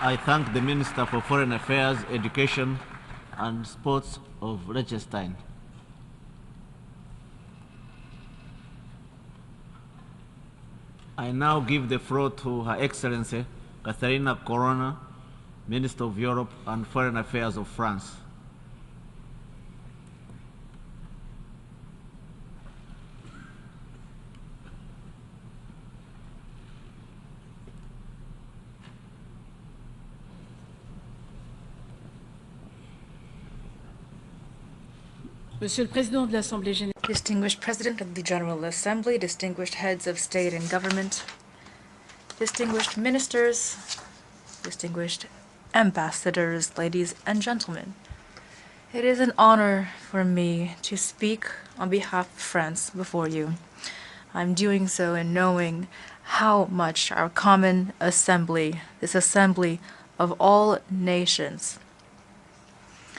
I thank the Minister for Foreign Affairs, Education and Sports of Liechtenstein. I now give the floor to Her Excellency Katharina Corona, Minister of Europe and Foreign Affairs of France. Monsieur le Président de l'Assemblée générale, Distinguished President of the General Assembly, distinguished heads of state and government, distinguished ministers, distinguished ambassadors, ladies and gentlemen. It is an honor for me to speak on behalf of France before you. I'm doing so in knowing how much our common assembly, this assembly of all nations,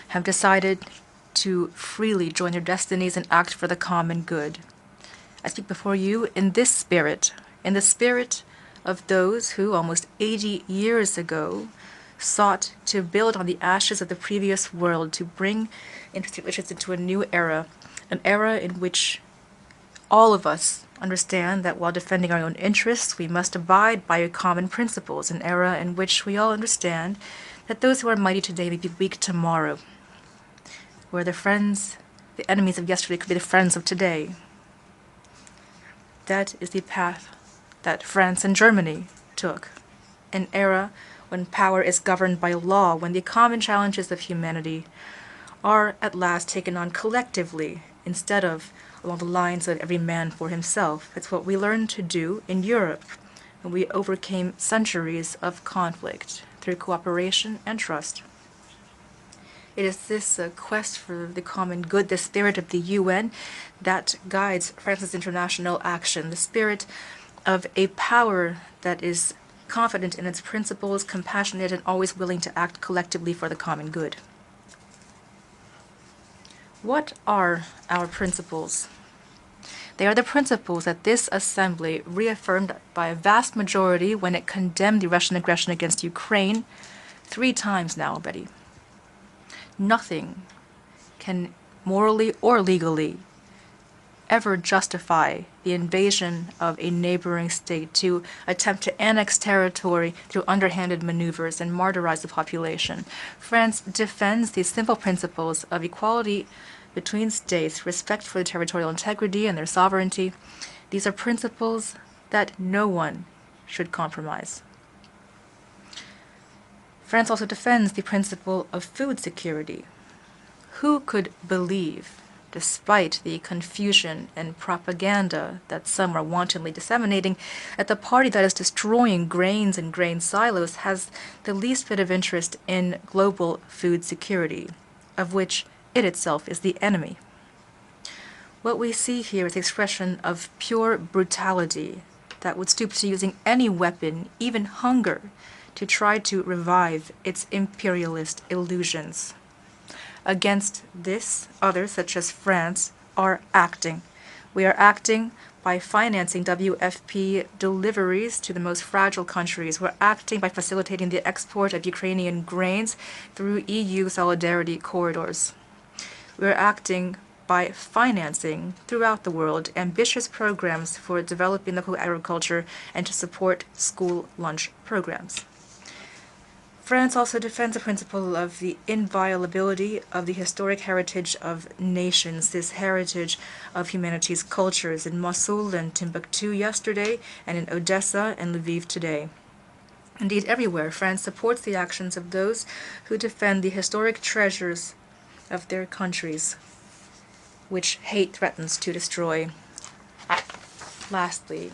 have decided to freely join their destinies and act for the common good. I speak before you in this spirit, in the spirit of those who almost 80 years ago sought to build on the ashes of the previous world to bring interstate relations into a new era, an era in which all of us understand that while defending our own interests, we must abide by common principles, an era in which we all understand that those who are mighty today may be weak tomorrow, where the enemies of yesterday could be the friends of today. That is the path that France and Germany took, an era when power is governed by law, when the common challenges of humanity are at last taken on collectively instead of along the lines of every man for himself. It's what we learned to do in Europe when we overcame centuries of conflict through cooperation and trust. It is this quest for the common good, the spirit of the UN, that guides France's international action, the spirit of a power that is confident in its principles, compassionate, and always willing to act collectively for the common good. What are our principles? They are the principles that this assembly reaffirmed by a vast majority when it condemned the Russian aggression against Ukraine 3 times now already. Nothing can morally or legally ever justify the invasion of a neighboring state, to attempt to annex territory through underhanded maneuvers and martyrize the population. France defends these simple principles of equality between states, respect for the territorial integrity and their sovereignty. These are principles that no one should compromise. France also defends the principle of food security. Who could believe, despite the confusion and propaganda that some are wantonly disseminating, that the party that is destroying grains and grain silos has the least bit of interest in global food security, of which it itself is the enemy? What we see here is the expression of pure brutality that would stoop to using any weapon, even hunger, to try to revive its imperialist illusions. Against this, others, such as France, are acting. We are acting by financing WFP deliveries to the most fragile countries. We're acting by facilitating the export of Ukrainian grains through EU solidarity corridors. We're acting by financing throughout the world ambitious programs for developing local agriculture and to support school lunch programs. France also defends the principle of the inviolability of the historic heritage of nations, this heritage of humanity's cultures in Mosul and Timbuktu yesterday, and in Odessa and Lviv today. Indeed, everywhere, France supports the actions of those who defend the historic treasures of their countries, which hate threatens to destroy. Lastly,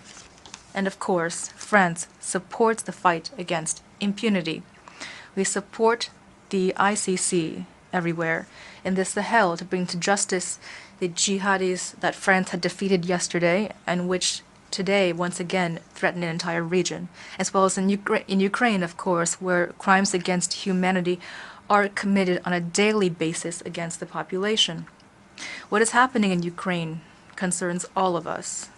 and of course, France supports the fight against impunity. We support the ICC everywhere in the Sahel to bring to justice the jihadis that France had defeated yesterday and which today once again threaten an entire region, as well as in Ukraine, of course, where crimes against humanity are committed on a daily basis against the population. What is happening in Ukraine concerns all of us.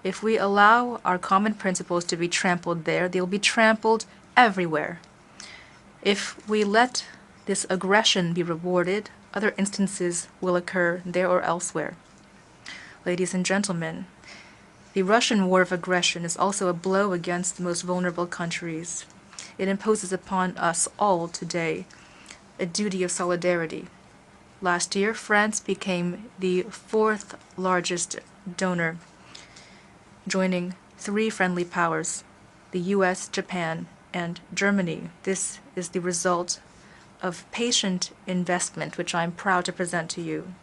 If we allow our common principles to be trampled there, they will be trampled everywhere. If we let this aggression be rewarded, other instances will occur there or elsewhere. Ladies and gentlemen, the Russian war of aggression is also a blow against the most vulnerable countries. It imposes upon us all today a duty of solidarity. Last year, France became the 4th largest donor, joining 3 friendly powers, the US, Japan, and Germany. This is the result of patient investment, which I am proud to present to you.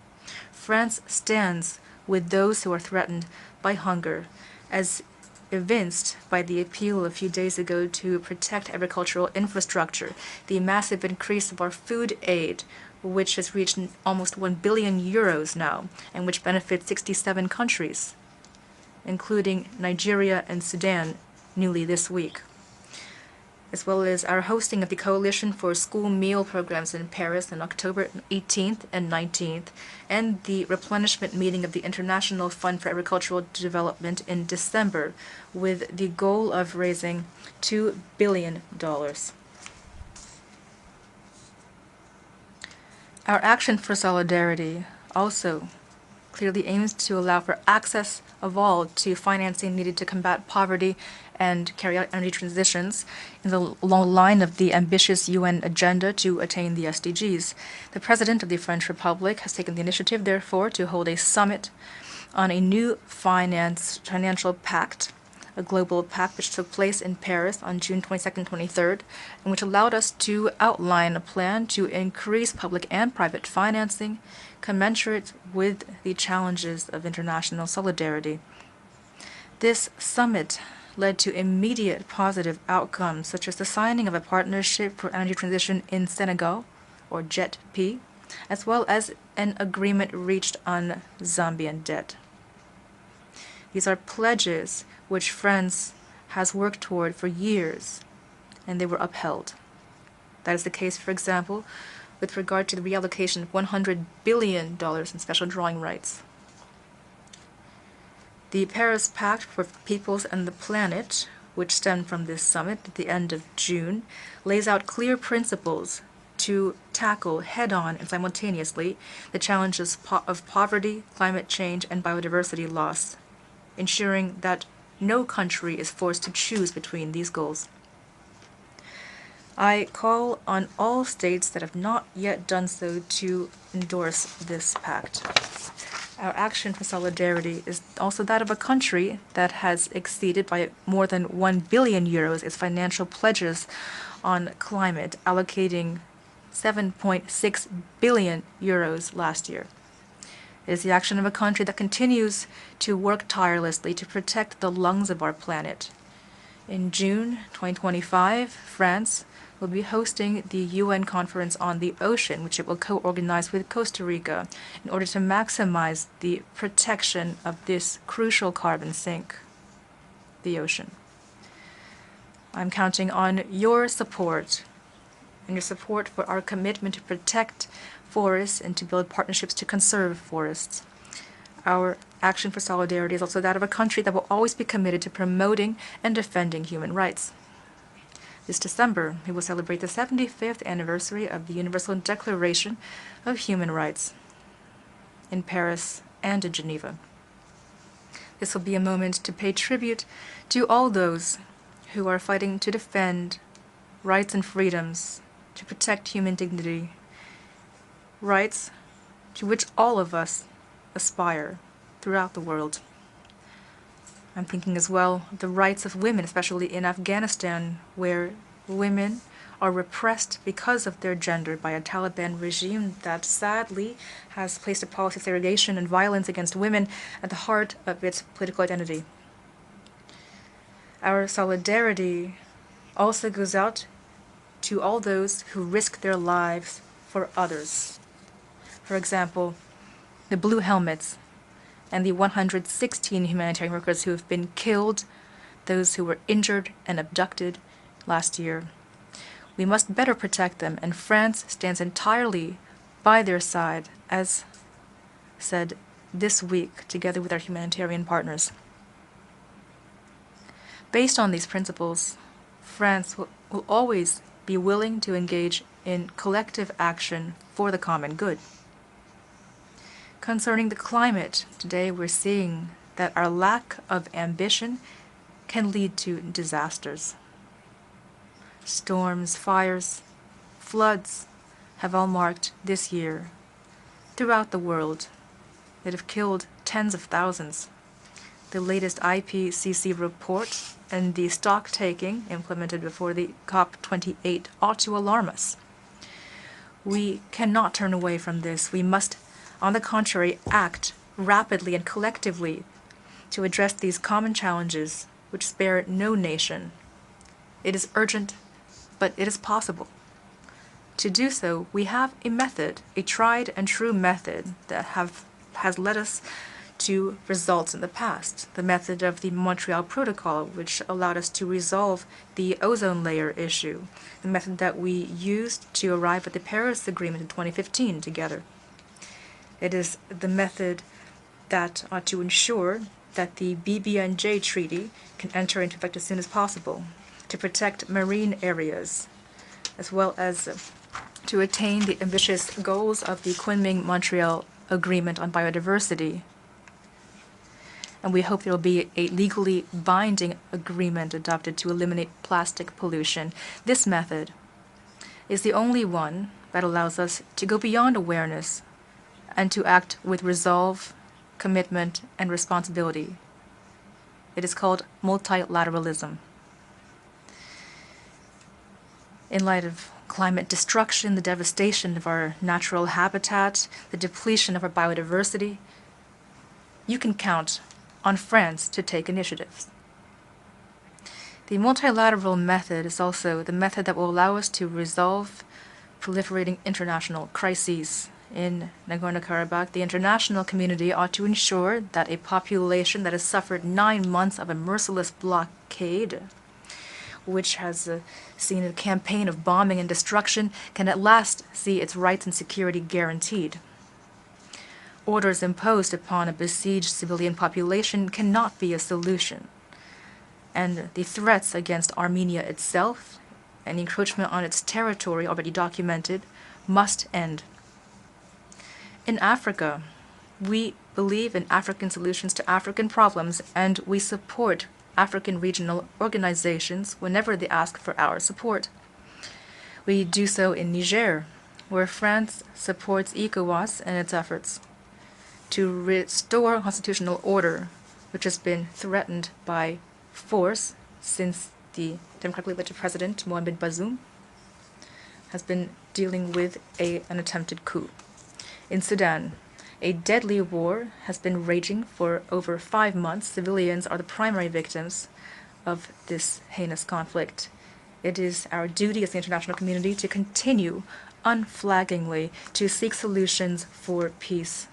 France stands with those who are threatened by hunger, as evinced by the appeal a few days ago to protect agricultural infrastructure, the massive increase of our food aid, which has reached almost 1 billion euros now, and which benefits 67 countries, including Nigeria and Sudan, newly this week, as well as our hosting of the Coalition for School Meal Programs in Paris on October 18th and 19th, and the replenishment meeting of the International Fund for Agricultural Development in December, with the goal of raising $2 billion. Our action for solidarity also clearly aims to allow for access of all to financing needed to combat poverty and carry out energy transitions in the long line of the ambitious UN agenda to attain the SDGs. The President of the French Republic has taken the initiative, therefore, to hold a summit on a new financial pact, a global pact which took place in Paris on June 22nd, 23rd, and which allowed us to outline a plan to increase public and private financing commensurate with the challenges of international solidarity. This summit led to immediate positive outcomes, such as the signing of a partnership for energy transition in Senegal, or JET-P, as well as an agreement reached on Zambian debt. These are pledges which France has worked toward for years, and they were upheld. That is the case, for example, with regard to the reallocation of $100 billion in special drawing rights. The Paris Pact for Peoples and the Planet, which stemmed from this summit at the end of June, lays out clear principles to tackle head-on and simultaneously the challenges of poverty, climate change, and biodiversity loss, ensuring that no country is forced to choose between these goals. I call on all states that have not yet done so to endorse this pact. Our action for solidarity is also that of a country that has exceeded by more than 1 billion euros its financial pledges on climate, allocating 7.6 billion euros last year. It is the action of a country that continues to work tirelessly to protect the lungs of our planet. In June 2025, France will be hosting the UN Conference on the Ocean, which it will co-organize with Costa Rica in order to maximize the protection of this crucial carbon sink, the ocean. I'm counting on your support and your support for our commitment to protect forests and to build partnerships to conserve forests. Our action for solidarity is also that of a country that will always be committed to promoting and defending human rights. This December, we will celebrate the 75th anniversary of the Universal Declaration of Human Rights in Paris and in Geneva. This will be a moment to pay tribute to all those who are fighting to defend rights and freedoms, to protect human dignity, rights to which all of us aspire throughout the world. I'm thinking as well of the rights of women, especially in Afghanistan, where women are repressed because of their gender by a Taliban regime that sadly has placed a policy of segregation and violence against women at the heart of its political identity. Our solidarity also goes out to all those who risk their lives for others. For example, the Blue Helmets and the 116 humanitarian workers who have been killed, those who were injured and abducted last year. We must better protect them, and France stands entirely by their side, as said this week, together with our humanitarian partners. Based on these principles, France will always be willing to engage in collective action for the common good. Concerning the climate, today we're seeing that our lack of ambition can lead to disasters. Storms, fires, floods have all marked this year throughout the world that have killed tens of thousands. The latest IPCC report and the stock-taking implemented before the COP28 ought to alarm us. We cannot turn away from this. We must, on the contrary, act rapidly and collectively to address these common challenges which spare no nation. It is urgent, but it is possible. To do so, we have a method, a tried and true method that has led us to results in the past. The method of the Montreal Protocol, which allowed us to resolve the ozone layer issue. The method that we used to arrive at the Paris Agreement in 2015 together. It is the method that ought to ensure that the BBNJ Treaty can enter into effect as soon as possible, to protect marine areas, as well as to attain the ambitious goals of the Kunming-Montreal Agreement on Biodiversity. And we hope there will be a legally binding agreement adopted to eliminate plastic pollution. This method is the only one that allows us to go beyond awareness and to act with resolve, commitment, and responsibility. It is called multilateralism. In light of climate destruction, the devastation of our natural habitat, the depletion of our biodiversity, you can count on France to take initiatives. The multilateral method is also the method that will allow us to resolve proliferating international crises. In Nagorno-Karabakh, the international community ought to ensure that a population that has suffered 9 months of a merciless blockade, which has seen a campaign of bombing and destruction, can at last see its rights and security guaranteed. Orders imposed upon a besieged civilian population cannot be a solution, and the threats against Armenia itself and encroachment on its territory already documented must end. In Africa, we believe in African solutions to African problems, and we support African regional organizations whenever they ask for our support. We do so in Niger, where France supports ECOWAS and its efforts to restore constitutional order, which has been threatened by force since the democratically elected president, Mohamed Bazoum, has been dealing with an attempted coup. In Sudan, a deadly war has been raging for over 5 months. Civilians are the primary victims of this heinous conflict. It is our duty as the international community to continue unflaggingly to seek solutions for peace.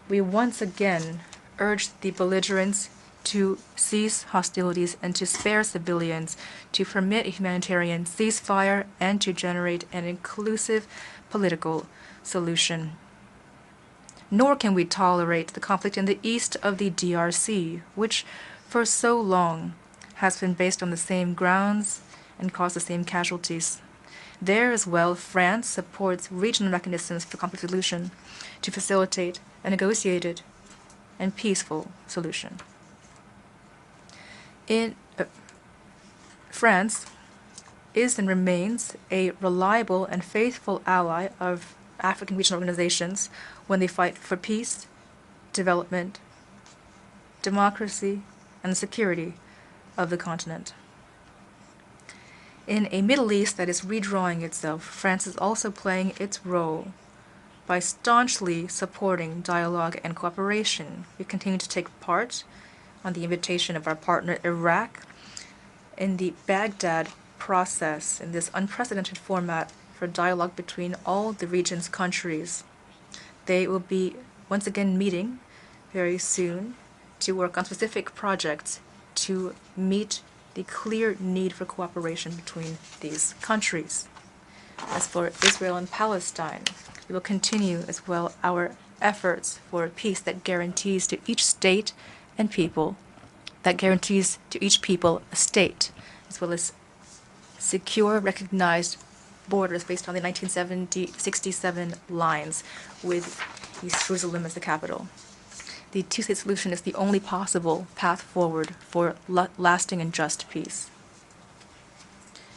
We once again urge the belligerents to cease hostilities and to spare civilians, to permit a humanitarian ceasefire, and to generate an inclusive political solution. Nor can we tolerate the conflict in the east of the DRC, which for so long has been based on the same grounds and caused the same casualties. There as well, France supports regional mechanisms for conflict resolution to facilitate a negotiated and peaceful solution. France is and remains a reliable and faithful ally of African regional organizations when they fight for peace, development, democracy, and the security of the continent. In a Middle East that is redrawing itself, France is also playing its role by staunchly supporting dialogue and cooperation. We continue to take part, on the invitation of our partner Iraq, in the Baghdad process, in this unprecedented format for dialogue between all the region's countries. They will be once again meeting very soon to work on specific projects to meet the clear need for cooperation between these countries. As for Israel and Palestine, we will continue as well our efforts for peace that guarantees to each state and people, that guarantees to each people a state, as well as secure, recognized borders based on the 1967 lines with East Jerusalem as the capital. The two-state solution is the only possible path forward for lasting and just peace.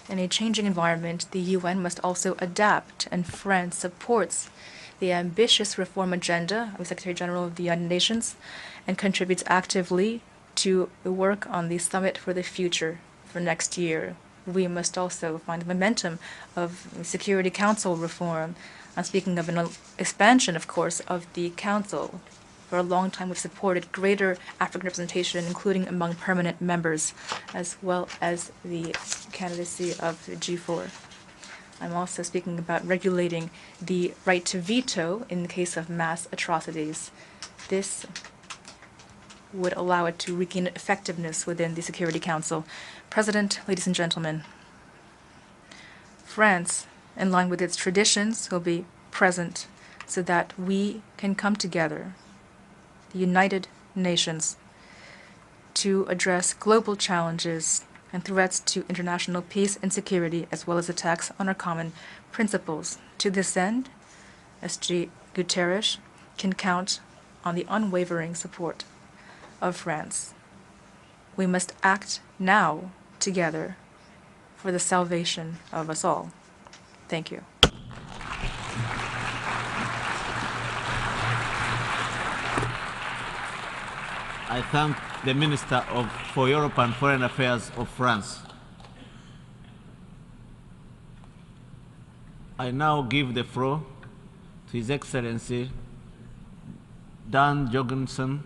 In a changing environment, the UN must also adapt, and France supports the ambitious reform agenda of the Secretary General of the United Nations and contributes actively to the work on the Summit for the Future for next year. We must also find the momentum of Security Council reform. I'm speaking of an expansion, of course, of the Council. For a long time, we've supported greater African representation, including among permanent members, as well as the candidacy of the G4. I'm also speaking about regulating the right to veto in the case of mass atrocities. This would allow it to regain effectiveness within the Security Council. President, ladies and gentlemen, France, in line with its traditions, will be present so that we can come together, the United Nations, to address global challenges and threats to international peace and security, as well as attacks on our common principles. To this end, SG Guterres can count on the unwavering support of France. We must act now together for the salvation of us all. Thank you. I thank the Minister for Europe and Foreign Affairs of France. I now give the floor to His Excellency Dan Jorgensen,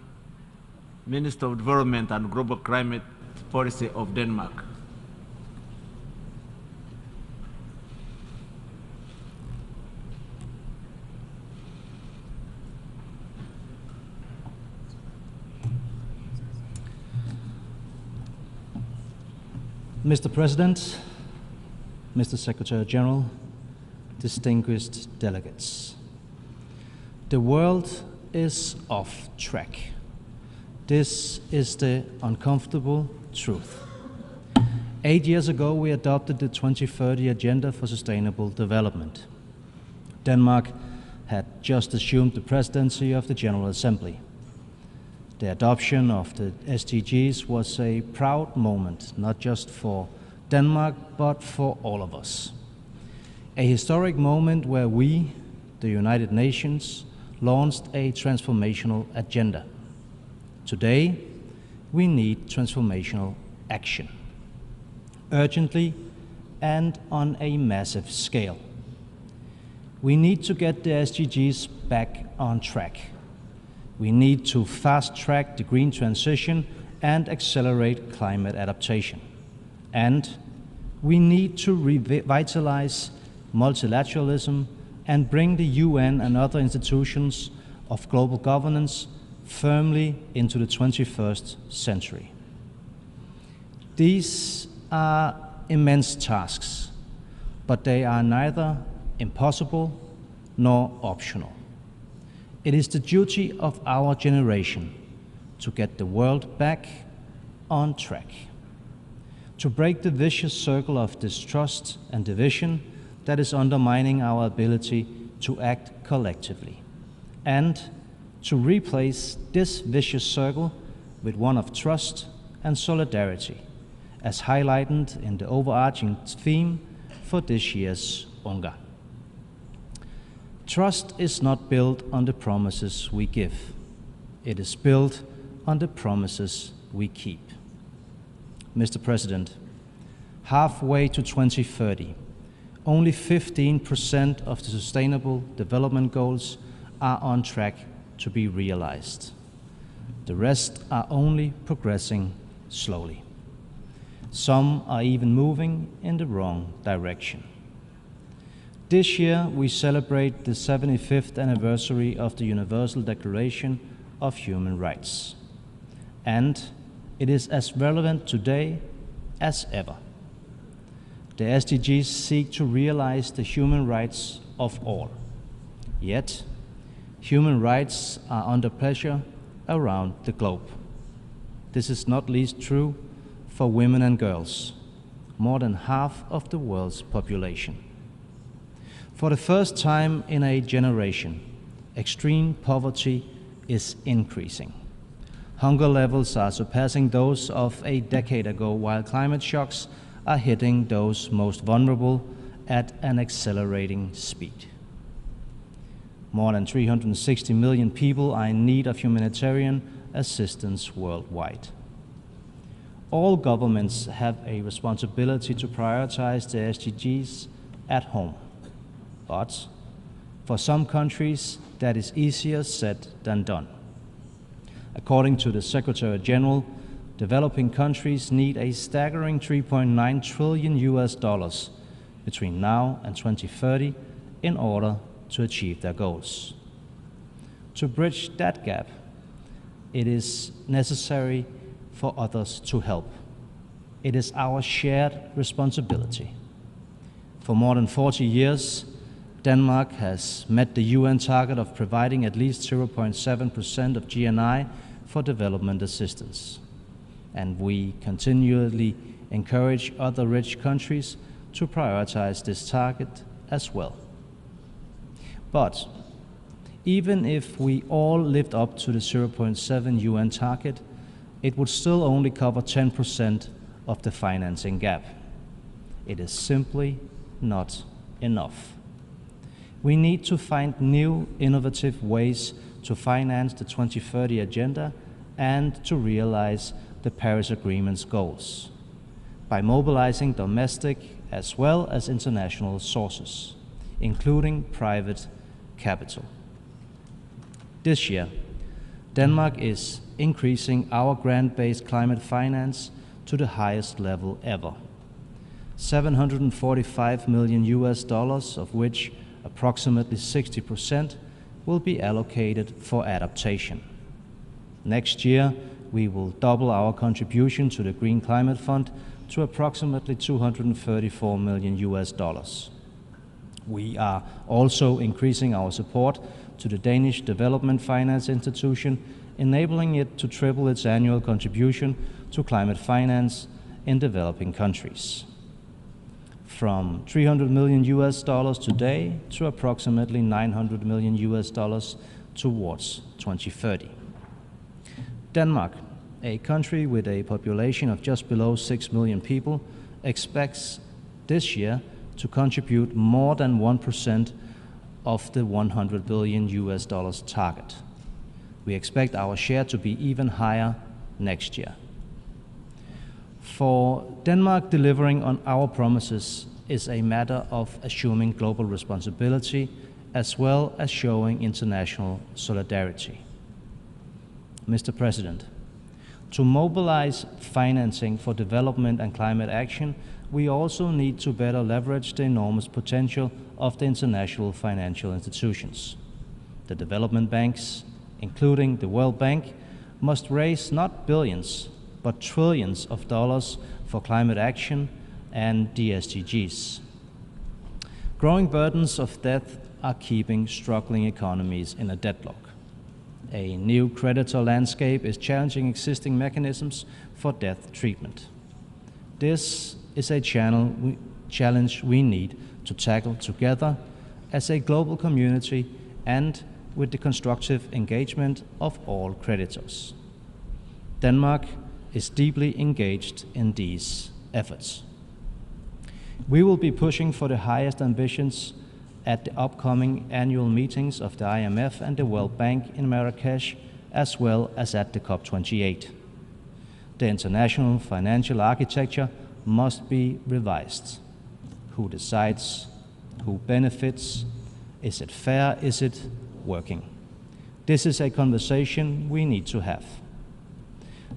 Minister of Development and Global Climate Policy of Denmark. Mr. President, Mr. Secretary General, distinguished delegates. The world is off track. This is the uncomfortable truth. 8 years ago, we adopted the 2030 Agenda for Sustainable Development. Denmark had just assumed the presidency of the General Assembly. The adoption of the SDGs was a proud moment, not just for Denmark, but for all of us. A historic moment where we, the United Nations, launched a transformational agenda. Today, we need transformational action, urgently and on a massive scale. We need to get the SDGs back on track. We need to fast-track the green transition and accelerate climate adaptation. And we need to revitalize multilateralism and bring the UN and other institutions of global governance firmly into the 21st century. These are immense tasks, but they are neither impossible nor optional. It is the duty of our generation to get the world back on track, to break the vicious circle of distrust and division that is undermining our ability to act collectively, and to replace this vicious circle with one of trust and solidarity, as highlighted in the overarching theme for this year's UNGA. Trust is not built on the promises we give. It is built on the promises we keep. Mr. President, halfway to 2030, only 15% of the Sustainable Development Goals are on track to be realized. The rest are only progressing slowly. Some are even moving in the wrong direction. This year, we celebrate the 75th anniversary of the Universal Declaration of Human Rights. And it is as relevant today as ever. The SDGs seek to realize the human rights of all. Yet, human rights are under pressure around the globe. This is not least true for women and girls, more than half of the world's population. For the first time in a generation, extreme poverty is increasing. Hunger levels are surpassing those of a decade ago, while climate shocks are hitting those most vulnerable at an accelerating speed. More than 360 million people are in need of humanitarian assistance worldwide. All governments have a responsibility to prioritize the SDGs at home. But for some countries, that is easier said than done. According to the Secretary General, developing countries need a staggering $3.9 trillion between now and 2030 in order to achieve their goals. To bridge that gap, it is necessary for others to help. It is our shared responsibility. For more than 40 years, Denmark has met the UN target of providing at least 0.7% of GNI for development assistance. And we continually encourage other rich countries to prioritize this target as well. But even if we all lived up to the 0.7 UN target, it would still only cover 10% of the financing gap. It is simply not enough. We need to find new, innovative ways to finance the 2030 Agenda and to realize the Paris Agreement's goals by mobilizing domestic as well as international sources, including private capital. This year, Denmark is increasing our grant-based climate finance to the highest level ever. $745 million, of which approximately 60% will be allocated for adaptation. Next year, we will double our contribution to the Green Climate Fund to approximately $234 million. We are also increasing our support to the Danish Development Finance Institution, enabling it to triple its annual contribution to climate finance in developing countries, from $300 million today to approximately $900 million towards 2030. Denmark, a country with a population of just below 6 million people, expects this year to contribute more than 1% of the $100 billion target. We expect our share to be even higher next year. For Denmark, delivering on our promises is a matter of assuming global responsibility as well as showing international solidarity. Mr. President, to mobilize financing for development and climate action, we also need to better leverage the enormous potential of the international financial institutions. The development banks, including the World Bank, must raise not billions, but trillions of dollars for climate action and the SDGs. Growing burdens of debt are keeping struggling economies in a deadlock. A new creditor landscape is challenging existing mechanisms for debt treatment. This is a challenge we need to tackle together as a global community and with the constructive engagement of all creditors. Denmark is deeply engaged in these efforts. We will be pushing for the highest ambitions at the upcoming annual meetings of the IMF and the World Bank in Marrakesh, as well as at the COP28. The international financial architecture must be revised. Who decides? Who benefits? Is it fair? Is it working? This is a conversation we need to have.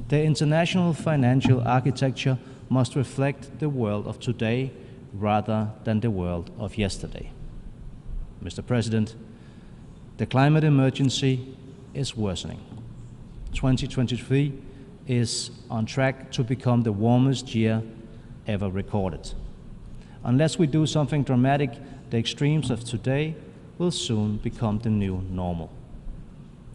The international financial architecture must reflect the world of today rather than the world of yesterday. Mr. President, the climate emergency is worsening. 2023 is on track to become the warmest year ever recorded. Unless we do something dramatic, the extremes of today will soon become the new normal.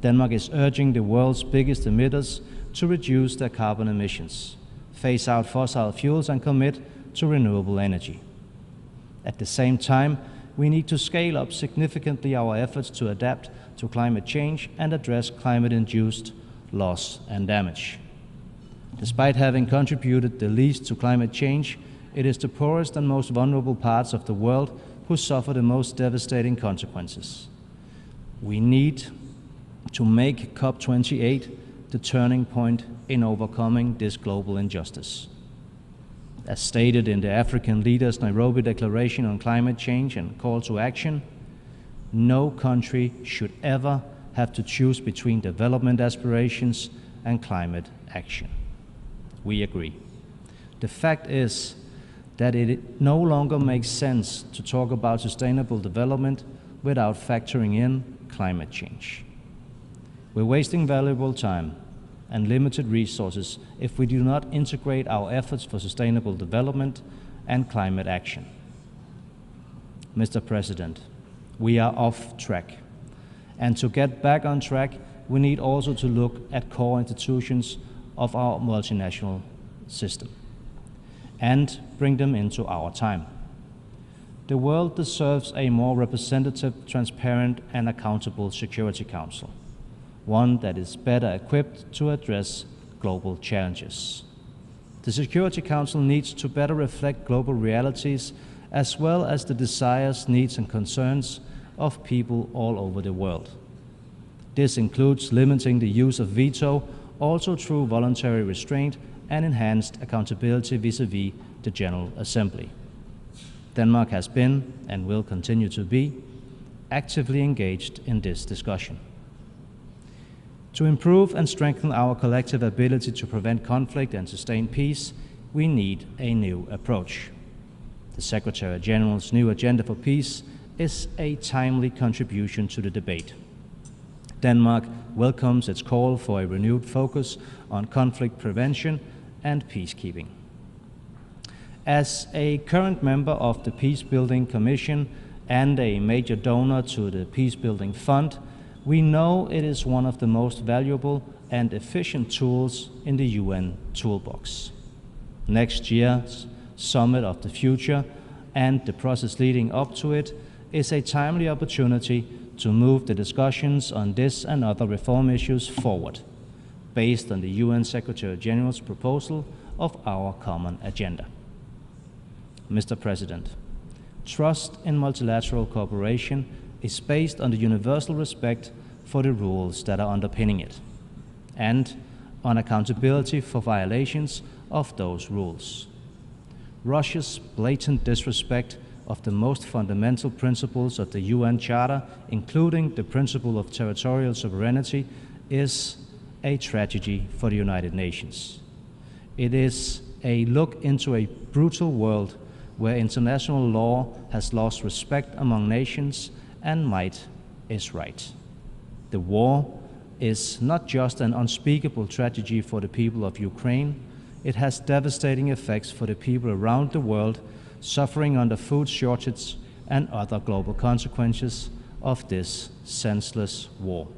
Denmark is urging the world's biggest emitters to reduce their carbon emissions, phase out fossil fuels, and commit to renewable energy. At the same time, we need to scale up significantly our efforts to adapt to climate change and address climate-induced loss and damage. Despite having contributed the least to climate change, it is the poorest and most vulnerable parts of the world who suffer the most devastating consequences. We need to make COP28 the turning point in overcoming this global injustice. As stated in the African Leaders' Nairobi Declaration on Climate Change and Call to Action, no country should ever have to choose between development aspirations and climate action. We agree. The fact is that it no longer makes sense to talk about sustainable development without factoring in climate change. We're wasting valuable time and limited resources if we do not integrate our efforts for sustainable development and climate action. Mr. President, we are off track. And to get back on track, we need also to look at core institutions of our multinational system and bring them into our time. The world deserves a more representative, transparent, and accountable Security Council, one that is better equipped to address global challenges. The Security Council needs to better reflect global realities as well as the desires, needs, and concerns of people all over the world. This includes limiting the use of veto, also through voluntary restraint and enhanced accountability vis-à-vis the General Assembly. Denmark has been, and will continue to be, actively engaged in this discussion. To improve and strengthen our collective ability to prevent conflict and sustain peace, we need a new approach. The Secretary-General's new Agenda for Peace is a timely contribution to the debate. Denmark welcomes its call for a renewed focus on conflict prevention and peacekeeping. As a current member of the Peacebuilding Commission and a major donor to the Peacebuilding Fund, we know it is one of the most valuable and efficient tools in the UN toolbox. Next year's Summit of the Future and the process leading up to it is a timely opportunity to move the discussions on this and other reform issues forward, based on the UN Secretary-General's proposal of our common agenda. Mr. President, trust in multilateral cooperation is based on the universal respect for the rules that are underpinning it, and on accountability for violations of those rules. Russia's blatant disrespect of the most fundamental principles of the UN Charter, including the principle of territorial sovereignty, is a tragedy for the United Nations. It is a look into a brutal world where international law has lost respect among nations and might is right. The war is not just an unspeakable tragedy for the people of Ukraine, it has devastating effects for the people around the world suffering under food shortage and other global consequences of this senseless war.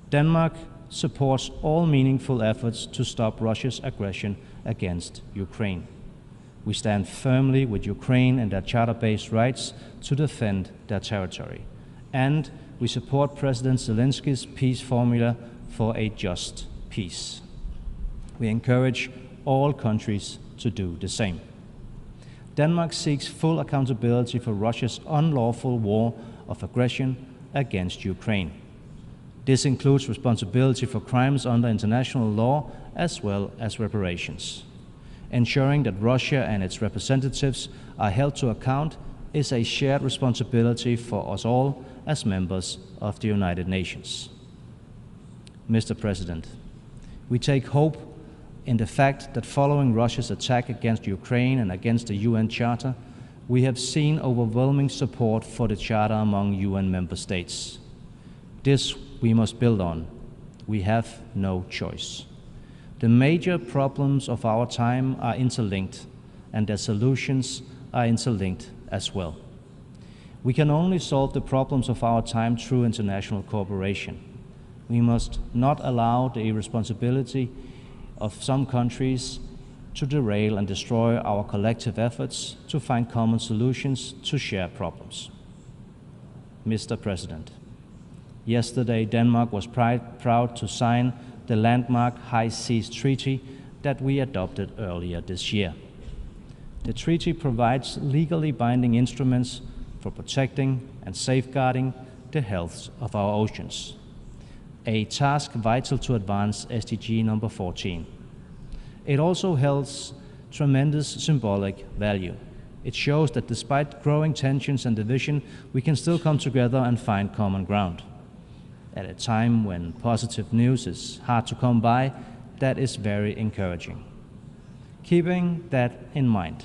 Denmark supports all meaningful efforts to stop Russia's aggression against Ukraine. We stand firmly with Ukraine and their charter-based rights to defend their territory. And we support President Zelensky's peace formula for a just peace. We encourage all countries to do the same. Denmark seeks full accountability for Russia's unlawful war of aggression against Ukraine. This includes responsibility for crimes under international law as well as reparations. Ensuring that Russia and its representatives are held to account is a shared responsibility for us all as members of the United Nations. Mr. President, we take hope in the fact that following Russia's attack against Ukraine and against the UN Charter, we have seen overwhelming support for the Charter among UN member states. This we must build on. We have no choice. The major problems of our time are interlinked, and their solutions are interlinked as well. We can only solve the problems of our time through international cooperation. We must not allow the irresponsibility of some countries to derail and destroy our collective efforts to find common solutions to shared problems. Mr. President, yesterday Denmark was proud to sign the landmark High Seas Treaty that we adopted earlier this year. The treaty provides legally binding instruments for protecting and safeguarding the health of our oceans, a task vital to advance SDG number 14. It also holds tremendous symbolic value. It shows that despite growing tensions and division, we can still come together and find common ground. At a time when positive news is hard to come by, that is very encouraging. Keeping that in mind,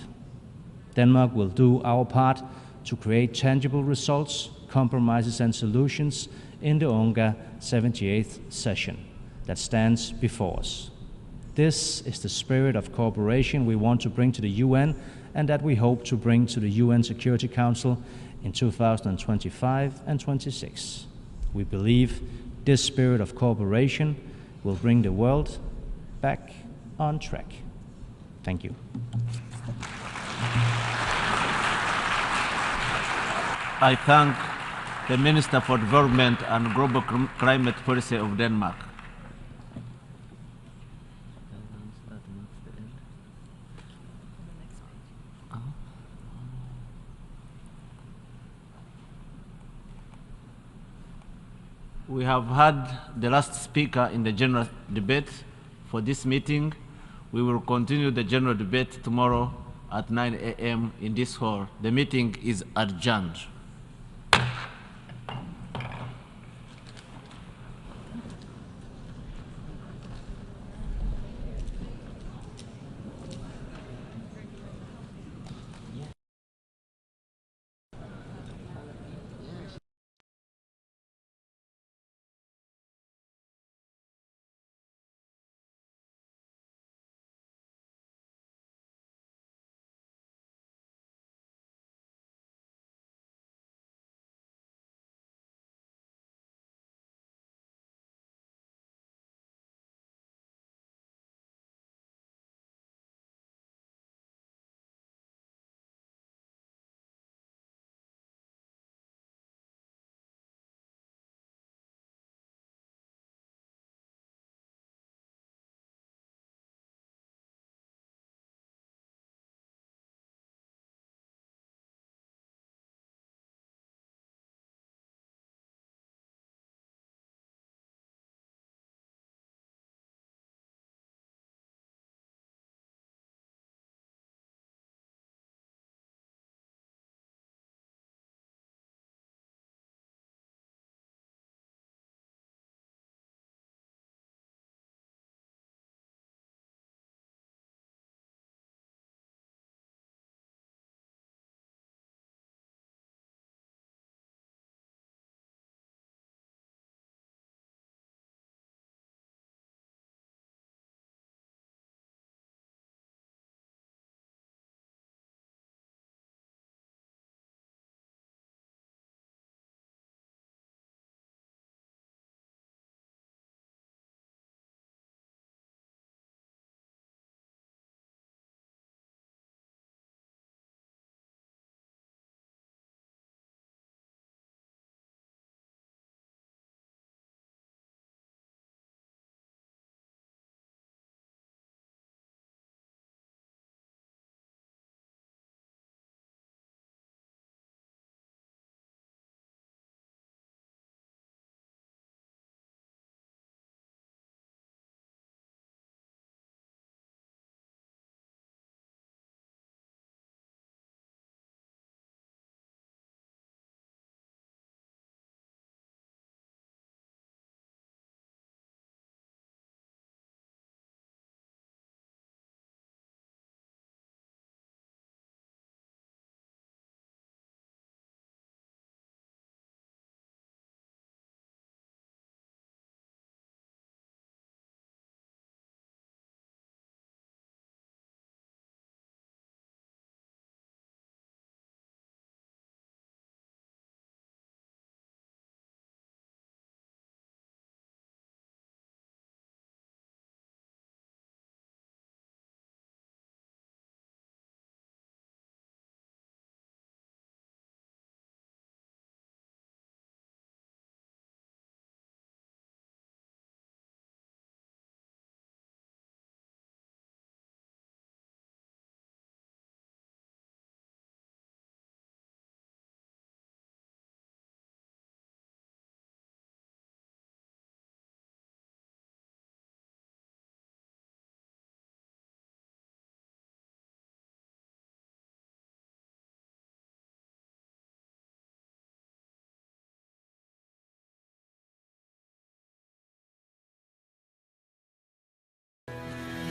Denmark will do our part to create tangible results, compromises and solutions in the UNGA 78th session that stands before us. This is the spirit of cooperation we want to bring to the UN and that we hope to bring to the UN Security Council in 2025 and 26. We believe this spirit of cooperation will bring the world back on track. Thank you. I thank the Minister for Development and Global Climate Policy of Denmark. We have had the last speaker in the general debate for this meeting. We will continue the general debate tomorrow at 9 a.m. in this hall. The meeting is adjourned.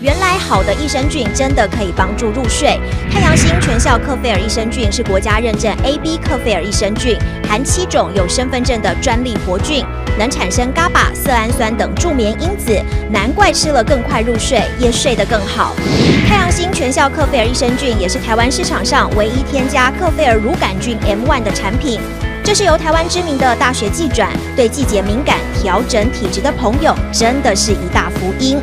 原来好的益生菌真的可以帮助入睡。太阳星全效克菲尔益生菌是国家认证 AB 克菲尔益生菌，含7种有身份证的专利活菌，能产生伽巴、色氨酸等助眠因子，难怪吃了更快入睡，也睡得更好。太阳星全效克菲尔益生菌也是台湾市场上唯一添加克菲尔乳杆菌 M1 的产品。这是由台湾知名的大学季转，对季节敏感、调整体质的朋友，真的是一大福音。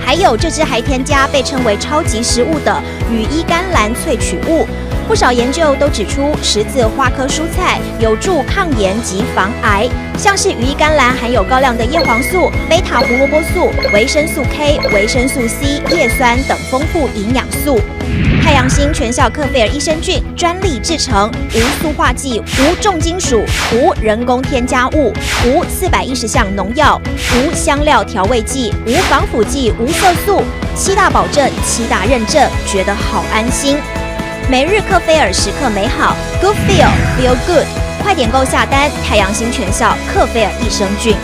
还有这支还添加被称为超级食物的羽衣甘蓝萃取物。不少研究都指出，十字花科蔬菜有助抗炎及防癌，像是羽衣甘蓝含有高量的叶黄素、贝塔胡萝卜素、维生素 K、维生素 C、叶酸等丰富营养素。太阳星全效克菲尔益生菌专利制成，无塑化剂、无重金属、无人工添加物、无410项农药、无香料调味剂、无防腐剂、无色素，7大保证、7大认证，觉得好安心。每日克菲尔，时刻美好 ，Good Feel Feel Good， 快点购下单！太阳星全效克菲尔益生菌。